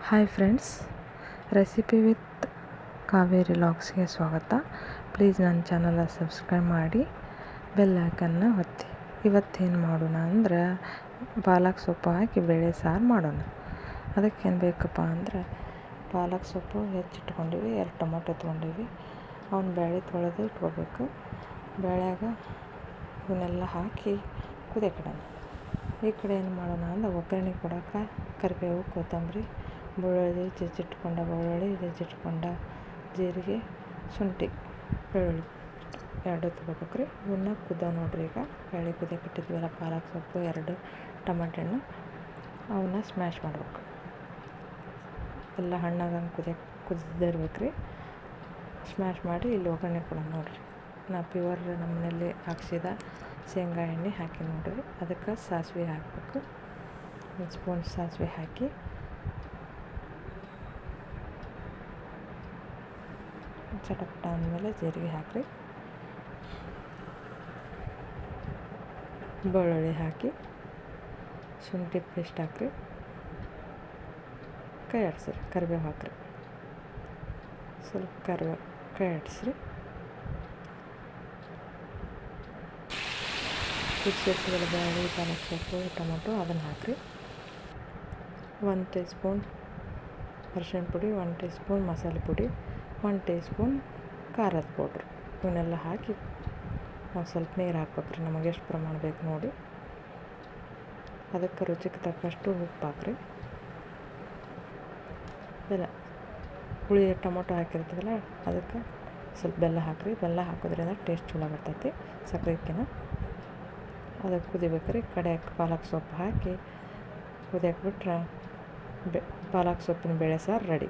Hi friends, recipe with Kaveri ಲಾಗ್ಸ್ಗೆ ಸ್ವಾಗತ. Please ನನ್ನ ಚಾನಲ ಸಬ್ಸ್ಕ್ರೈಬ್ ಮಾಡಿ, ಬೆಲ್ ಐಕನ್ನ ಒತ್ತಿ. ಇವತ್ತೇನು ಮಾಡೋಣ ಅಂದ್ರೆ ಪಾಲಕ್ ಸೊಪ್ಪು ಹಾಕಿ ಬೇಳೆ ಸಾರು ಮಾಡೋಣ. ಅದಕ್ಕೇನು ಬೇಕಪ್ಪ ಅಂದ್ರೆ ಪಾಲಕ್ ಸೊಪ್ಪು ಹೆಚ್ಚಿಟ್ಕೊಂಡಿವಿ, 2 ಟೊಮೊಟೊ ತೊಗೊಂಡಿವಿ. ಅವನ್ನ ಬೇಳೆ ತೊಳೆದು ಇಟ್ಕೋಬೇಕು. ಬೇಳೆಯಾಗ ಇವನ್ನೆಲ್ಲ ಹಾಕಿ ಕುದಿಯಕಿಡೋಣ. ಈ ಕಡೆ ಏನು ಮಾಡೋಣ ಅಂದ್ರೆ ಒಗ್ಗರಣೆ ಕೊಡೋಕೆ ಕರಿಬೇವು, ಕೊತ್ತಂಬರಿ, ಬೆಳ್ಳುಳ್ಳಿ, ಜಜ್ಜಿಟ್ಕೊಂಡ ಬೆಳ್ಳುಳ್ಳಿ, ಜಜ್ಜಿಟ್ಕೊಂಡ ಜೀರಿಗೆ, ಶುಂಠಿ, ಬೆಳ್ಳುಳ್ಳಿ ಎರಡು ತೊಗೋಬೇಕ್ರಿ. ಇವನ್ನ ನೋಡ್ರಿ. ಈಗ ಬೇಳೆ ಕುದಿಯಕಿಟ್ಟಿದ್ವಲ್ಲ ಪಾಲಕ್ ಸೊಪ್ಪು, 2 ಟೊಮೆಟೊ ಹಣ್ಣು, ಅವನ್ನ ಸ್ಮ್ಯಾಶ್ ಮಾಡ್ಬೇಕು. ಎಲ್ಲ ಹಣ್ಣಾಗಂಗೆ ಕುದಿದಿರ್ಬೇಕ್ರಿ. ಸ್ಮ್ಯಾಶ್ ಮಾಡಿ ಇಲ್ಲಿ ಒಗ್ಗರಣೆ ಕೊಡೋಣ ನೋಡಿರಿ. ನಾ ಪ್ಯೂರ್ ನಮ್ಮ ಮನೆಯಲ್ಲಿ ಹಾಕ್ಸಿದ ಶೇಂಗಾ ಎಣ್ಣೆ ಹಾಕಿ ನೋಡಿರಿ. ಅದಕ್ಕೆ ಸಾಸಿವೆ ಹಾಕಬೇಕು. 1 ಸ್ಪೂನ್ ಸಾಸಿವೆ ಹಾಕಿ ಚಟಪಟ ಅಂದಮೇಲೆ ಜೀರಿಗೆ ಹಾಕಿರಿ. ಬೆಳ್ಳುಳ್ಳಿ ಹಾಕಿ ಶುಂಠಿ ಪೇಸ್ಟ್ ಹಾಕಿರಿ. ಕೈ ಆಡಿಸ್ರಿ. ಕರಿಬೇವು ಹಾಕಿರಿ. ಸ್ವಲ್ಪ ಕರಿಬೇವು ಕೈ ಆಡಿಸ್ರಿ. ಕುದಿಸಿಟ್ಟಿರೋ ಬೇಳೆ, ಪಾಲಕ್ ಸೊಪ್ಪು, ಟೊಮೊಟೊ ಅದನ್ನು ಹಾಕಿರಿ. 1 ಟೀ ಸ್ಪೂನ್ ಅರಿಶಿಣ ಪುಡಿ, 1 ಟೀ ಸ್ಪೂನ್ ಮಸಾಲೆ ಪುಡಿ, 1 ಟೀ ಸ್ಪೂನ್ ಖಾರದ ಪೌಡ್ರ್, ಇವನ್ನೆಲ್ಲ ಹಾಕಿ ಒಂದು ಸ್ವಲ್ಪ ನೀರು ಹಾಕ್ಬೇಕ್ರಿ. ನಮಗೆ ಎಷ್ಟು ಪ್ರಮಾಣ ಬೇಕು ನೋಡಿ. ಅದಕ್ಕೆ ರುಚಿಗೆ ತಕ್ಕಷ್ಟು ಉಪ್ಪು ಹಾಕ್ರಿ. ಬೆಲ್ಲ, ಹುಳಿ ಟೊಮೊಟೊ ಹಾಕಿರ್ತೀವಲ್ಲ ಅದಕ್ಕೆ ಸ್ವಲ್ಪ ಬೆಲ್ಲ ಹಾಕಿರಿ. ಬೆಲ್ಲ ಹಾಕೋದ್ರಿಂದ ಟೇಸ್ಟ್ ಚಲೋ ಬರ್ತೈತಿ ಸಕ್ಕರೆಕ್ಕಿಂತ. ಅದಕ್ಕೆ ಕುದಿಬೇಕ್ರಿ. ಕಡೆಗೆ ಪಾಲಕ್ ಸೊಪ್ಪು ಹಾಕಿ ಕುದಿಯಕ್ಕೆ ಬಿಟ್ರೆ ಪಾಲಕ್ ಸೊಪ್ಪಿನ ಬೇಳೆ ಸಾರು ರೆಡಿ.